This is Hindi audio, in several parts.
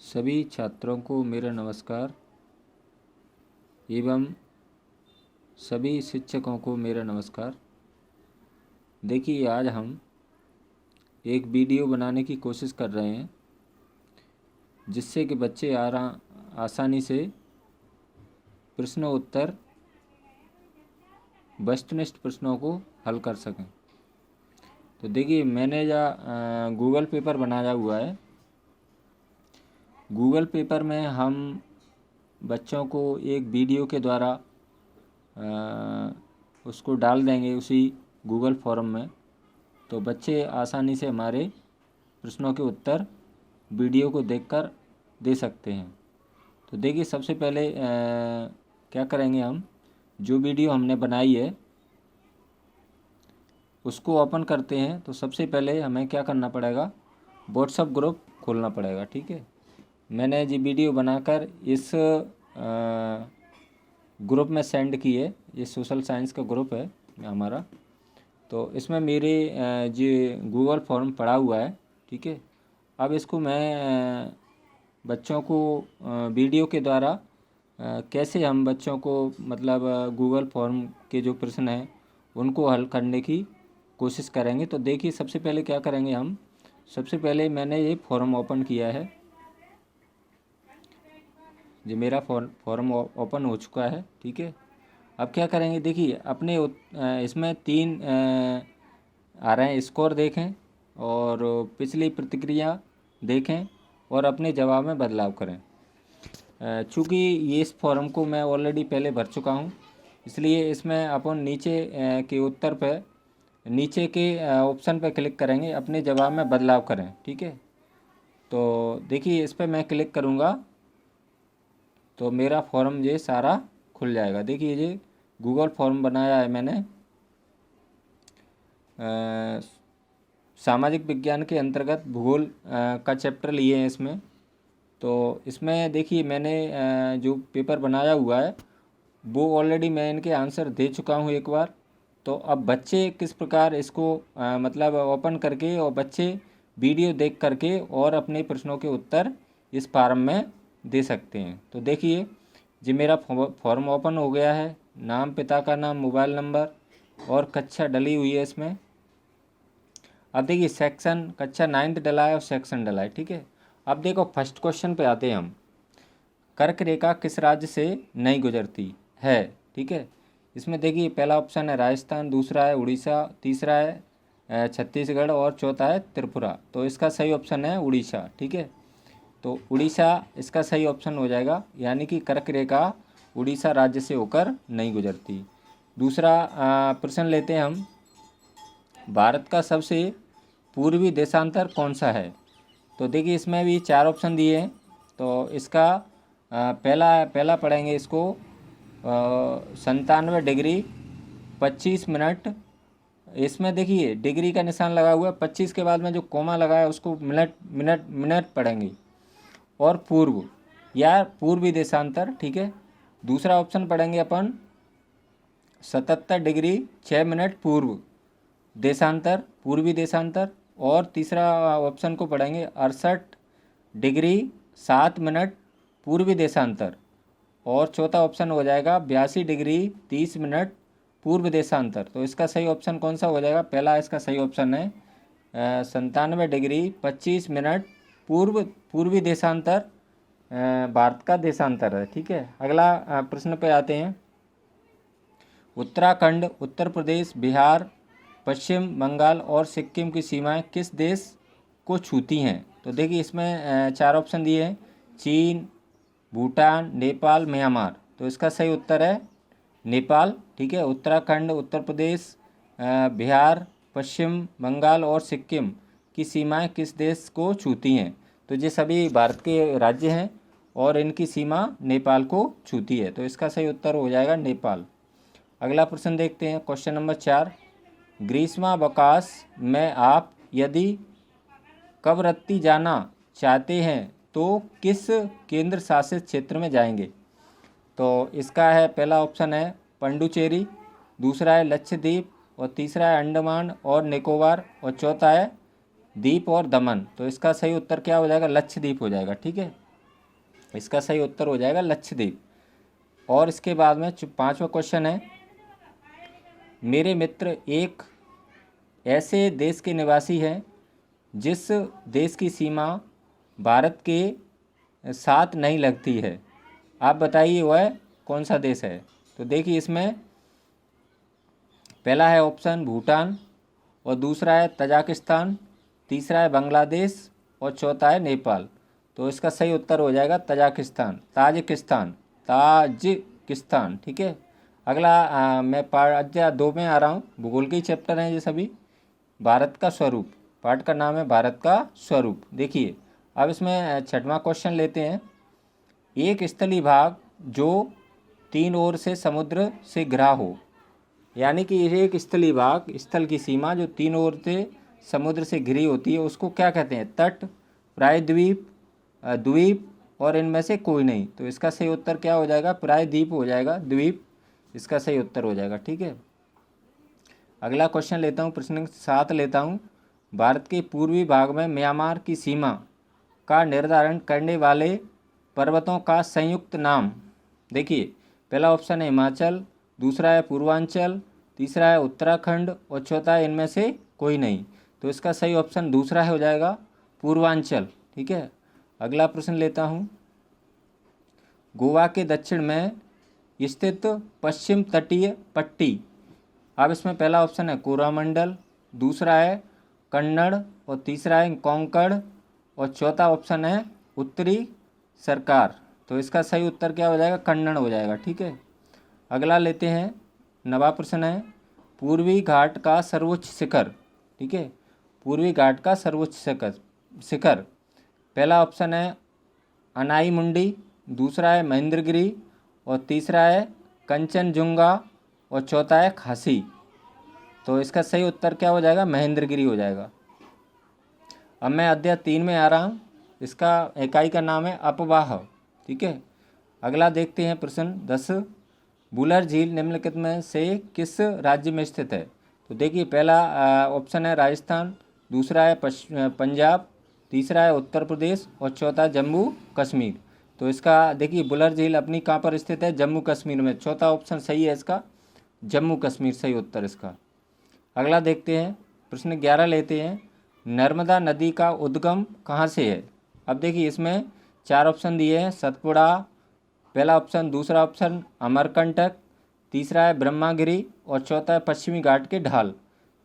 सभी छात्रों को मेरा नमस्कार एवं सभी शिक्षकों को मेरा नमस्कार। देखिए, आज हम एक वीडियो बनाने की कोशिश कर रहे हैं जिससे कि बच्चे आसानी से प्रश्न उत्तर वस्तुनिष्ठ प्रश्नों को हल कर सकें। तो देखिए, मैंने गूगल पेपर बनाया हुआ है। गूगल पेपर में हम बच्चों को एक वीडियो के द्वारा उसको डाल देंगे उसी गूगल फॉर्म में, तो बच्चे आसानी से हमारे प्रश्नों के उत्तर वीडियो को देखकर दे सकते हैं। तो देखिए, सबसे पहले क्या करेंगे, हम जो वीडियो हमने बनाई है उसको ओपन करते हैं। तो सबसे पहले हमें क्या करना पड़ेगा, व्हाट्सएप ग्रुप खोलना पड़ेगा। ठीक है, मैंने जी वीडियो बनाकर इस ग्रुप में सेंड की है। ये सोशल साइंस का ग्रुप है हमारा। तो इसमें मेरे जो गूगल फॉर्म पड़ा हुआ है। ठीक है, अब इसको मैं बच्चों को वीडियो के द्वारा कैसे हम बच्चों को मतलब गूगल फॉर्म के जो प्रश्न हैं उनको हल करने की कोशिश करेंगे। तो देखिए, सबसे पहले क्या करेंगे, हम सबसे पहले मैंने ये फॉर्म ओपन किया है। जो मेरा फॉर्म ओपन हो चुका है। ठीक है, अब क्या करेंगे, देखिए अपने इसमें 3 आ रहे हैं। स्कोर देखें और पिछली प्रतिक्रिया देखें और अपने जवाब में बदलाव करें। चूँकि ये इस फॉर्म को मैं ऑलरेडी पहले भर चुका हूँ, इसलिए इसमें अपन नीचे के उत्तर पे नीचे के ऑप्शन पर क्लिक करेंगे, अपने जवाब में बदलाव करें। ठीक है, तो देखिए इस पर मैं क्लिक करूँगा तो मेरा फॉर्म ये सारा खुल जाएगा। देखिए, ये गूगल फॉर्म बनाया है मैंने सामाजिक विज्ञान के अंतर्गत भूगोल का चैप्टर लिए हैं इसमें। तो इसमें देखिए, मैंने जो पेपर बनाया हुआ है वो ऑलरेडी मैं इनके आंसर दे चुका हूँ एक बार। तो अब बच्चे किस प्रकार इसको मतलब ओपन करके और बच्चे वीडियो देख करके और अपने प्रश्नों के उत्तर इस फॉर्म में दे सकते हैं। तो देखिए, जी मेरा फॉर्म ओपन हो गया है। नाम, पिता का नाम, मोबाइल नंबर और कक्षा डली हुई है इसमें। अब देखिए, सेक्शन कक्षा 9th डला है और सेक्शन डला है। ठीक है, अब देखो फर्स्ट क्वेश्चन पे आते हैं हम। कर्क रेखा किस राज्य से नहीं गुजरती है? ठीक है, इसमें देखिए पहला ऑप्शन है राजस्थान, दूसरा है उड़ीसा, तीसरा है छत्तीसगढ़ और चौथा है त्रिपुरा। तो इसका सही ऑप्शन है उड़ीसा। ठीक है, तो उड़ीसा इसका सही ऑप्शन हो जाएगा, यानी कि कर्क रेखा उड़ीसा राज्य से होकर नहीं गुजरती। दूसरा प्रश्न लेते हैं हम, भारत का सबसे पूर्वी देशांतर कौन सा है? तो देखिए, इसमें भी 4 ऑप्शन दिए हैं। तो इसका पहला पढ़ेंगे इसको 97 डिग्री 25 मिनट। इसमें देखिए डिग्री का निशान लगा हुआ है, 25 के बाद में जो कोमा लगा है उसको मिनट पढ़ेंगे। और पूर्व या पूर्वी देशांतर। ठीक है, दूसरा ऑप्शन पढ़ेंगे अपन 77 डिग्री 6 मिनट पूर्व देशांतर, पूर्वी देशांतर। और तीसरा ऑप्शन को पढ़ेंगे 68 डिग्री 7 मिनट पूर्वी देशांतर। और चौथा ऑप्शन हो जाएगा 82 डिग्री 30 मिनट पूर्व देशांतर। तो इसका सही ऑप्शन कौन सा हो जाएगा? पहला इसका सही ऑप्शन है 97 डिग्री 25 मिनट पूर्वी देशांतर भारत का देशांतर है। ठीक है, अगला प्रश्न पे आते हैं। उत्तराखंड, उत्तर प्रदेश, बिहार, पश्चिम बंगाल और सिक्किम की सीमाएं किस देश को छूती हैं? तो देखिए, इसमें 4 ऑप्शन दिए हैं, चीन, भूटान, नेपाल, म्यांमार। तो इसका सही उत्तर है नेपाल। ठीक है, उत्तराखंड, उत्तर प्रदेश, बिहार, पश्चिम बंगाल और सिक्किम की सीमाएं किस देश को छूती हैं? तो ये सभी भारत के राज्य हैं और इनकी सीमा नेपाल को छूती है। तो इसका सही उत्तर हो जाएगा नेपाल। अगला प्रश्न देखते हैं, क्वेश्चन नंबर 4। ग्रीष्मावकाश में आप यदि कवरत्ती जाना चाहते हैं तो किस केंद्र शासित क्षेत्र में जाएंगे? तो इसका है पहला ऑप्शन है पंडुचेरी, दूसरा है लक्षद्वीप और तीसरा है अंडमान और निकोबार और चौथा है दीप और दमन। तो इसका सही उत्तर क्या हो जाएगा? लक्षद्वीप हो जाएगा। ठीक है, इसका सही उत्तर हो जाएगा लक्षद्वीप। और इसके बाद में 5वां क्वेश्चन है, मेरे मित्र एक ऐसे देश के निवासी हैं जिस देश की सीमा भारत के साथ नहीं लगती है, आप बताइए वह कौन सा देश है। तो देखिए इसमें पहला है ऑप्शन भूटान, और दूसरा है तजाकिस्तान, तीसरा है बांग्लादेश, और चौथा है नेपाल। तो इसका सही उत्तर हो जाएगा तजाकिस्तान, ताजिकिस्तान, ताजिकिस्तान। ठीक है। अगला मैं अध्याय 2 में आ रहा हूँ, भूगोल के ही चैप्टर हैं ये सभी। भारत का स्वरूप, पाठ का नाम है भारत का स्वरूप। देखिए अब इसमें 6वां क्वेश्चन लेते हैं, एक स्थलीय भाग जो 3 ओर से समुद्र से घिरा हो, यानी कि एक स्थलीय भाग, स्थल की सीमा जो 3 ओर से समुद्र से घिरी होती है, उसको क्या कहते हैं, तट, प्रायद्वीप, द्वीप, और इनमें से कोई नहीं। तो इसका सही उत्तर क्या हो जाएगा, प्रायद्वीप हो जाएगा, द्वीप इसका सही उत्तर हो जाएगा। ठीक है। अगला क्वेश्चन लेता हूँ, प्रश्न 7 लेता हूँ, भारत के पूर्वी भाग में म्यांमार की सीमा का निर्धारण करने वाले पर्वतों का संयुक्त नाम। देखिए पहला ऑप्शन है हिमाचल, दूसरा है पूर्वांचल, तीसरा है उत्तराखंड, और चौथा है इनमें से कोई नहीं। तो इसका सही ऑप्शन दूसरा है हो जाएगा, पूर्वांचल। ठीक है। अगला प्रश्न लेता हूँ, गोवा के दक्षिण में स्थित पश्चिम तटीय पट्टी। अब इसमें पहला ऑप्शन है कोरामंडल, दूसरा है कन्नड़, और तीसरा है कोंकण, और चौथा ऑप्शन है उत्तरी सरकार। तो इसका सही उत्तर क्या हो जाएगा, कन्नड़ हो जाएगा। ठीक है। अगला लेते हैं, 9वां प्रश्न है, पूर्वी घाट का सर्वोच्च शिखर। ठीक है। पूर्वी घाट का सर्वोच्च शिखर पहला ऑप्शन है अनाई मुंडी, दूसरा है महेंद्रगिरी, और तीसरा है कंचनजुंगा, और चौथा है खासी। तो इसका सही उत्तर क्या हो जाएगा, महेंद्रगिरी हो जाएगा। अब मैं अध्याय 3 में आ रहा हूँ, इसका इकाई का नाम है अपवाह। ठीक है। अगला देखते हैं प्रश्न 10, बुलर झील निम्नलिखित में से किस राज्य में स्थित है। तो देखिए पहला ऑप्शन है राजस्थान, दूसरा है पंजाब, तीसरा है उत्तर प्रदेश, और चौथा जम्मू कश्मीर। तो इसका देखिए बुलर झील अपनी कहाँ पर स्थित है, जम्मू कश्मीर में। चौथा ऑप्शन सही है इसका, जम्मू कश्मीर सही उत्तर इसका। अगला देखते हैं, प्रश्न 11 लेते हैं, नर्मदा नदी का उद्गम कहाँ से है। अब देखिए इसमें 4 ऑप्शन दिए हैं, सतपुड़ा पहला ऑप्शन, दूसरा ऑप्शन अमरकंटक, तीसरा है ब्रह्मागिरी, और चौथा है पश्चिमी घाट के ढाल।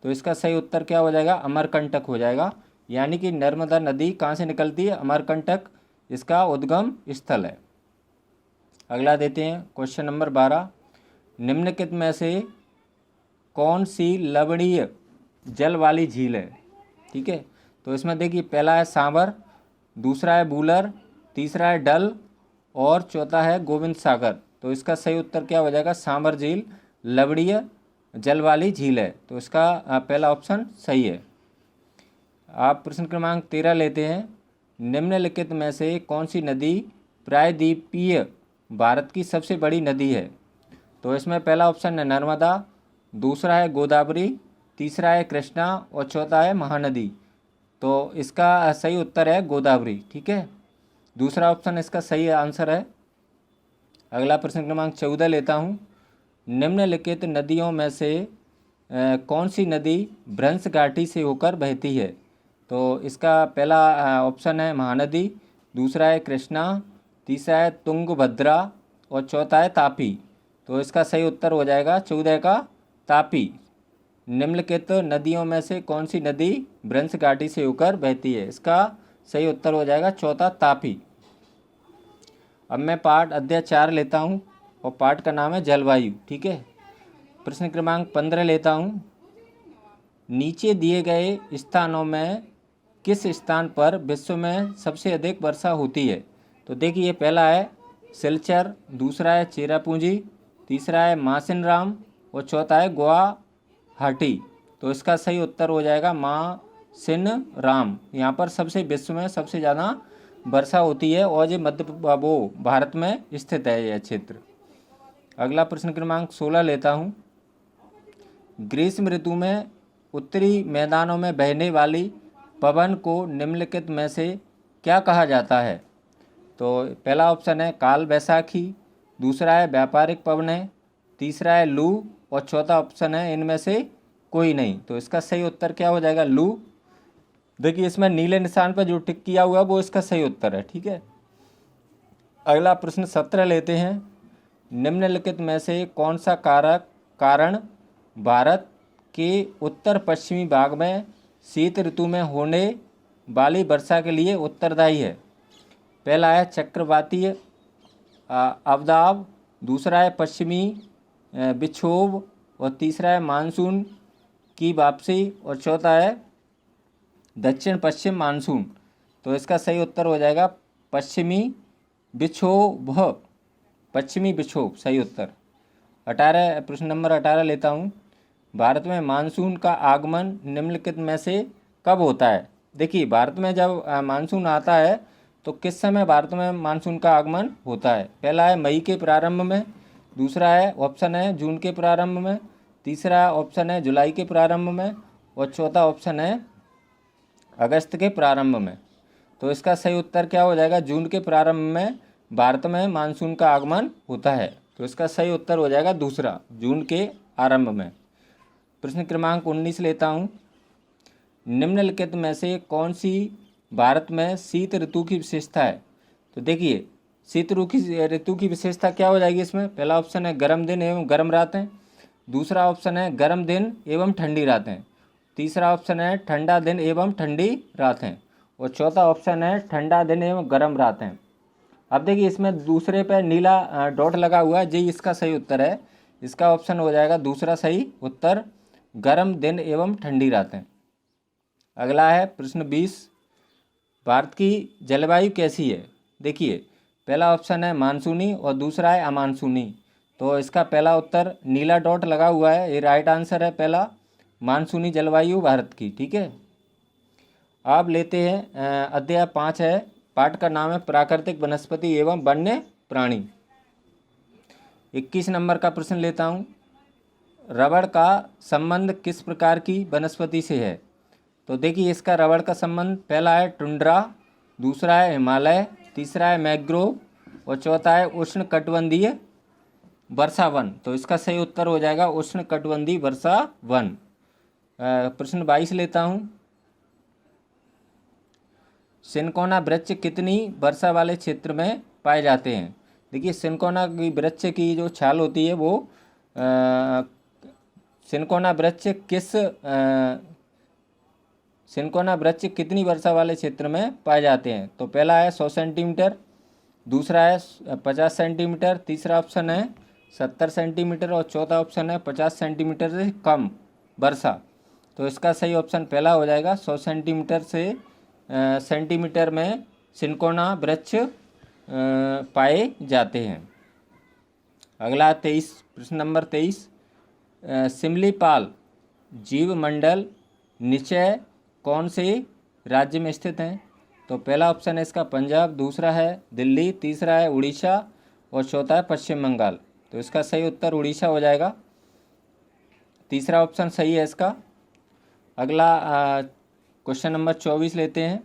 तो इसका सही उत्तर क्या हो जाएगा, अमरकंटक हो जाएगा, यानी कि नर्मदा नदी कहाँ से निकलती है, अमरकंटक इसका उद्गम स्थल है। अगला देते हैं क्वेश्चन नंबर 12, निम्नलिखित में से कौन सी लवणीय जल वाली झील है। ठीक है। तो इसमें देखिए पहला है सांबर, दूसरा है बूलर, तीसरा है डल, और चौथा है गोविंद सागर। तो इसका सही उत्तर क्या हो जाएगा, सांबर झील लवणीय जल वाली झील है। तो इसका पहला ऑप्शन सही है। आप प्रश्न क्रमांक 13 लेते हैं, निम्नलिखित में से कौन सी नदी प्रायद्वीपीय भारत की सबसे बड़ी नदी है। तो इसमें पहला ऑप्शन है नर्मदा, दूसरा है गोदावरी, तीसरा है कृष्णा, और चौथा है महानदी। तो इसका सही उत्तर है गोदावरी। ठीक है। दूसरा ऑप्शन इसका सही आंसर है। अगला प्रश्न क्रमांक 14 लेता हूँ, निम्नलिखित नदियों में से कौन सी नदी भ्रंश घाटी से होकर बहती है। तो इसका पहला ऑप्शन है महानदी, दूसरा है कृष्णा, तीसरा है तुंगभद्रा, और चौथा है तापी। तो इसका सही उत्तर हो जाएगा 14 का तापी। निम्नलिखित नदियों में से कौन सी नदी भ्रंश घाटी से होकर बहती है, इसका सही उत्तर हो जाएगा चौथा तापी। अब मैं पाठ अध्याय 4 लेता हूँ, और पाठ का नाम है जलवायु। ठीक है। प्रश्न क्रमांक 15 लेता हूँ, नीचे दिए गए स्थानों में किस स्थान पर विश्व में सबसे अधिक वर्षा होती है। तो देखिए पहला है सिलचर, दूसरा है चेरापूंजी, तीसरा है मासिनराम, और चौथा है गुवाहाटी। तो इसका सही उत्तर हो जाएगा मासिनराम। यहाँ पर सबसे विश्व में सबसे ज़्यादा वर्षा होती है, और ये भारत में स्थित है यह क्षेत्र। अगला प्रश्न क्रमांक 16 लेता हूँ, ग्रीष्म ऋतु में उत्तरी मैदानों में बहने वाली पवन को निम्नलिखित में से क्या कहा जाता है। तो पहला ऑप्शन है काल बैसाखी, दूसरा है व्यापारिक पवनें, तीसरा है लू और चौथा ऑप्शन है इनमें से कोई नहीं। तो इसका सही उत्तर क्या हो जाएगा? लू। देखिए इसमें नीले निशान पर जो टिक किया हुआ वो इसका सही उत्तर है। ठीक है, अगला प्रश्न 17 लेते हैं। निम्नलिखित में से कौन सा कारण भारत के उत्तर पश्चिमी भाग में शीत ऋतु में होने वाली वर्षा के लिए उत्तरदायी है? पहला है चक्रवातीय अवदाब, दूसरा है पश्चिमी विक्षोभ और तीसरा है मानसून की वापसी और चौथा है दक्षिण पश्चिम मानसून। तो इसका सही उत्तर हो जाएगा पश्चिमी विक्षोभ, पश्चिमी विक्षोभ सही उत्तर। 18 प्रश्न नंबर 18 लेता हूँ। भारत में मानसून का आगमन निम्नलिखित में से कब होता है? देखिए भारत में जब मानसून आता है तो किस समय भारत में मानसून का आगमन होता है? पहला है मई के प्रारंभ में, दूसरा है ऑप्शन है जून के प्रारंभ में, तीसरा ऑप्शन है जुलाई के प्रारंभ में और चौथा ऑप्शन है अगस्त के प्रारंभ में। तो इसका सही उत्तर क्या हो जाएगा? जून के प्रारंभ में भारत में मानसून का आगमन होता है। तो इसका सही उत्तर हो जाएगा दूसरा, जून के आरंभ में। प्रश्न क्रमांक 19 लेता हूँ। निम्नलिखित में से कौन सी भारत में शीत ऋतु की विशेषता है? तो देखिए शीत ऋतु की विशेषता क्या हो जाएगी इसमें? पहला ऑप्शन है गर्म दिन एवं गर्म रातें, दूसरा ऑप्शन है गर्म दिन एवं ठंडी रातें, तीसरा ऑप्शन है ठंडा दिन एवं ठंडी रातें और चौथा ऑप्शन है ठंडा दिन एवं गर्म रातें। अब देखिए इसमें दूसरे पे नीला डॉट लगा हुआ है, जी इसका सही उत्तर है। इसका ऑप्शन हो जाएगा दूसरा सही उत्तर, गर्म दिन एवं ठंडी रातें। अगला है प्रश्न 20। भारत की जलवायु कैसी है? देखिए पहला ऑप्शन है मानसूनी और दूसरा है अमानसूनी। तो इसका पहला उत्तर नीला डॉट लगा हुआ है, ये राइट आंसर है पहला, मानसूनी जलवायु भारत की। ठीक है, आप लेते हैं अध्याय 5 है, पाठ का नाम है प्राकृतिक वनस्पति एवं वन्य प्राणी। 21 नंबर का प्रश्न लेता हूँ। रबड़ का संबंध किस प्रकार की वनस्पति से है? तो देखिए इसका रबड़ का संबंध पहला है टुंड्रा, दूसरा है हिमालय, तीसरा है मैंग्रोव और चौथा है उष्ण कटिबंधीय वर्षा वन। तो इसका सही उत्तर हो जाएगा उष्ण कटिबंधीय वर्षा वन। प्रश्न 22 लेता हूँ। सिनकोना वृक्ष कितनी वर्षा वाले क्षेत्र में पाए जाते हैं? देखिए सिनकोना की वृक्ष की जो छाल होती है वो सिनकोना वृक्ष कितनी वर्षा वाले क्षेत्र में पाए जाते हैं? तो पहला है 100 सेंटीमीटर, दूसरा है 50 सेंटीमीटर, तीसरा ऑप्शन है 70 सेंटीमीटर और चौथा ऑप्शन है 50 सेंटीमीटर से कम वर्षा। तो इसका सही ऑप्शन पहला हो जाएगा, 100 सेंटीमीटर में सिनकोना वृक्ष पाए जाते हैं। अगला 23 प्रश्न नंबर 23। सिमलीपाल जीवमंडल निश्चय कौन से राज्य में स्थित हैं? तो पहला ऑप्शन है इसका पंजाब, दूसरा है दिल्ली, तीसरा है उड़ीसा और चौथा है पश्चिम बंगाल। तो इसका सही उत्तर उड़ीसा हो जाएगा, तीसरा ऑप्शन सही है इसका। अगला क्वेश्चन नंबर 24 लेते हैं।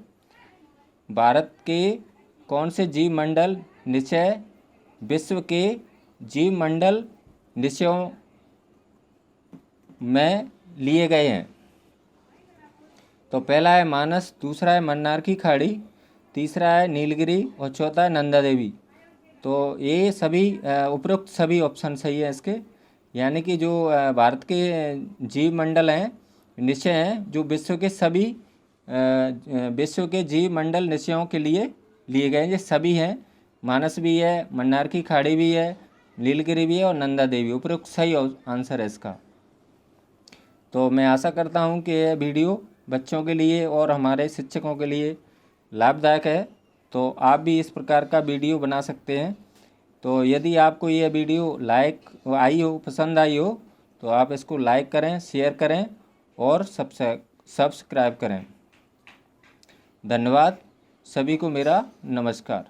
भारत के कौन से जीवमंडल निश्चय विश्व के जीवमंडल निश्चयों में लिए गए हैं? तो पहला है मानस, दूसरा है मन्नार की खाड़ी, तीसरा है नीलगिरी और चौथा है नंदा देवी। तो ये सभी उपरोक्त सभी ऑप्शन सही है इसके, यानी कि जो भारत के जीवमंडल हैं निश्चय हैं जो विश्व के जीवमंडल निश्चयों के लिए लिए गए हैं, ये सभी हैं। मानस भी है, मन्नार की खाड़ी भी है, नीलगिरी भी है और नंदा देवी, उपरोक्त सही आंसर है इसका। तो मैं आशा करता हूँ कि यह वीडियो बच्चों के लिए और हमारे शिक्षकों के लिए लाभदायक है। तो आप भी इस प्रकार का वीडियो बना सकते हैं। तो यदि आपको यह वीडियो पसंद आई हो तो आप इसको लाइक करें, शेयर करें और सब्सक्राइब करें। धन्यवाद, सभी को मेरा नमस्कार।